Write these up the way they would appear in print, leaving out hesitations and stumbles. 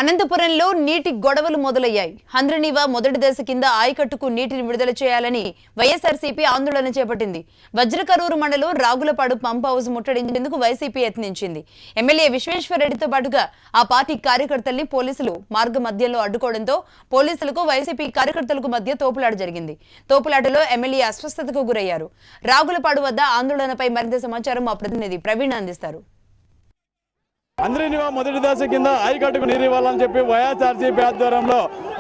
అనంతపురంలో నీటి గొడవలు మొదలయ్యాయి. హంద్రనీవా మొదటి దశ కింద ఆయకట్టుకు నీటిని విడుదల చేయాలని వైఎస్ఆర్సీపీ ఆందోళన చేపట్టింది. వజ్రకరూరు మండలం రాగులపాడు పంప్ హౌస్ ముట్టడించేందుకు వైసీపీ యత్నించింది. ఎమ్మెల్యే విశ్వేశ్వరరెడ్డితో పాటుగా ఆ పార్టీ కార్యకర్తల్ని పోలీసులు మార్గ మధ్యలో అడ్డుకోవడంతో పోలీసులకు వైసీపీ కార్యకర్తలకు మధ్య తోపులాట జరిగింది. తోపులాటలో ఎమ్మెల్యే అస్వస్థతకు గురయ్యారు. రాగులపాడు వద్ద ఆందోళనపై మరింత సమాచారం మా ప్రతినిధి ప్రవీణ్ అందిస్తారు. హంద్రనీవా మొదటి దశ కింద ఆయకట్టుకు నీరు ఇవ్వాలని చెప్పి వైఎస్ఆర్సీపీ ఆధ్వర్యంలో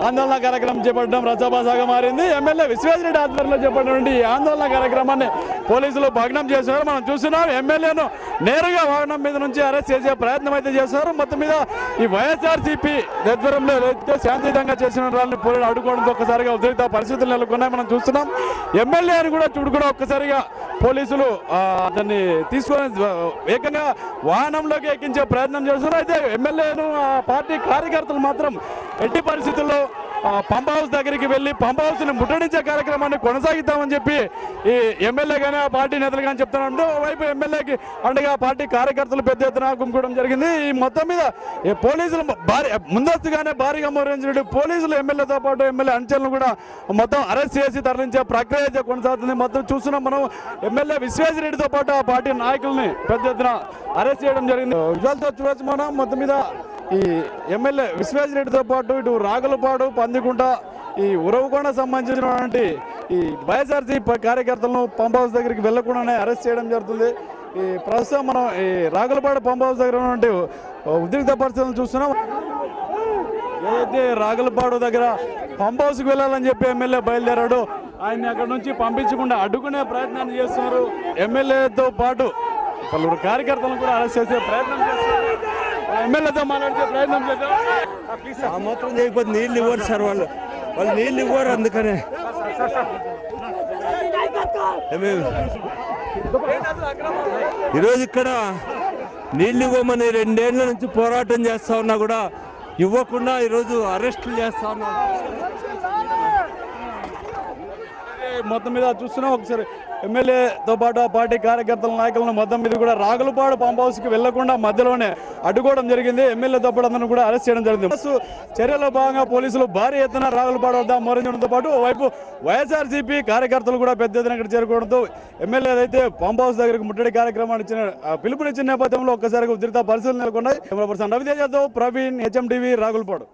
ఆందోళన కార్యక్రమం చేపట్టడం రసాభాసగా మారింది. ఎమ్మెల్యే విశ్వేశ్వరరెడ్డి ఆధ్వర్యంలో చేపట్టినటువంటి ఈ ఆందోళన కార్యక్రమాన్ని పోలీసులు భగ్నం చేస్తున్నారు. మనం చూస్తున్నాం, ఎమ్మెల్యేను నేరుగా వాహనం మీద నుంచి అరెస్ట్ చేసే ప్రయత్నం అయితే చేస్తున్నారు. మొత్తం మీద ఈ వైఎస్ఆర్సీపీ ఆధ్వర్యంలో ఏదైతే శాంతియుతంగా చేసిన వాళ్ళని పోలీసులు అడ్డుకోవడంతో ఒక్కసారిగా ఉద్రిక్త పరిస్థితులు నెలకొన్నాయి. మనం చూస్తున్నాం, ఎమ్మెల్యేని కూడా ఒక్కసారిగా పోలీసులు దాన్ని తీసుకొని ఏకంగా వాహనంలోకి ఎక్కించే ప్రయత్నం చేస్తున్నారు. అయితే ఎమ్మెల్యేను పార్టీ కార్యకర్తలు మాత్రం ఎట్టి పరిస్థితుల్లో పంప్ హౌస్ దగ్గరికి వెళ్ళి పంప్ హౌస్ ని ముట్టడించే కార్యక్రమాన్ని కొనసాగిద్దామని చెప్పి ఈ ఎమ్మెల్యే కానీ ఆ పార్టీ నేతలు కానీ చెప్తున్నారు. వైపు ఎమ్మెల్యేకి అండగా పార్టీ కార్యకర్తలు పెద్ద ఎత్తున గుమ్ముకోవడం జరిగింది. ఈ మొత్తం మీద పోలీసులు ముందస్తుగానే భారీగా మోహరించినట్టు పోలీసులు ఎమ్మెల్యేతో పాటు ఎమ్మెల్యే అంచెలను కూడా మొత్తం అరెస్ట్ చేసి తరలించే ప్రక్రియ అయితే కొనసాగుతుంది. మొత్తం చూస్తున్నాం మనం, ఎమ్మెల్యే విశ్వేశ్వరరెడ్డితో పాటు ఆ పార్టీ నాయకుల్ని పెద్ద ఎత్తున అరెస్ట్ చేయడం జరిగింది. విజువల్తో చూడొచ్చు మనం. మొత్తం మీద ఈ ఎమ్మెల్యే విశ్వేశ్వరరెడ్డితో పాటు ఇటు రాగులపాడు, పందికుంట, ఈ ఉరవకొండ సంబంధించినటువంటి ఈ వైఎస్ఆర్సీపీ కార్యకర్తలను పంప్ హౌస్ దగ్గరికి వెళ్లకుండానే అరెస్ట్ చేయడం జరుగుతుంది. ఈ ప్రస్తుతం మనం ఈ రాగులపాడు పంప్ హౌస్ దగ్గర ఉన్నటువంటి ఉద్రిక్త పరిస్థితులను చూస్తున్నాం. ఏదైతే రాగులపాడు దగ్గర పంప్ హౌస్కి వెళ్ళాలని చెప్పి ఎమ్మెల్యే బయలుదేరాడు, ఆయన్ని అక్కడ నుంచి పంపించకుండా అడ్డుకునే ప్రయత్నాన్ని చేస్తున్నారు. ఎమ్మెల్యేతో పాటు పలువురు కార్యకర్తలను కూడా అరెస్ట్ చేసే ప్రయత్నం చేస్తున్నారు. ఎమ్మెల్యేతో మాట్లాడితే ప్రయత్నం చేద్దాం. ఆ మాత్రం చేయకపోతే నీళ్ళు ఇవ్వరు సార్, వాళ్ళు నీళ్ళు ఇవ్వరు. అందుకనే ఈరోజు ఇక్కడ నీళ్ళు ఇవ్వమని 2 ఏళ్ల నుంచి పోరాటం చేస్తా ఉన్నా కూడా ఇవ్వకుండా ఈరోజు అరెస్టులు చేస్తా ఉన్నా. మొత్తం మీద చూస్తున్నాం, ఒకసారి ఎమ్మెల్యేతో పాటు ఆ పార్టీ కార్యకర్తల నాయకులను మొత్తం మీద కూడా రాగులపాడు పంప్ హౌస్కి వెళ్లకుండా మధ్యలోనే అడ్డుకోవడం జరిగింది. ఎమ్మెల్యేతో పాటు అందరూ కూడా అరెస్ట్ చేయడం జరిగింది. చర్యలో భాగంగా పోలీసులు భారీ ఎత్తున రాగులపాడు వద్ద మోహరించడంతో పాటు వైపు వైఎస్ఆర్సీపీ కార్యకర్తలు కూడా పెద్ద ఎత్తున ఇక్కడ చేరుకోవడంతో ఎమ్మెల్యే అయితే పంప్ హౌస్ దగ్గరకు ముట్టడి కార్యక్రమాన్ని పిలుపునిచ్చిన నేపథ్యంలో ఒక్కసారిగా ఉద్రిక్త పరిస్థితులు నెలకొన్నాయి. రవితేజతో ప్రవీణ్, HMTV, రాగులపాడు.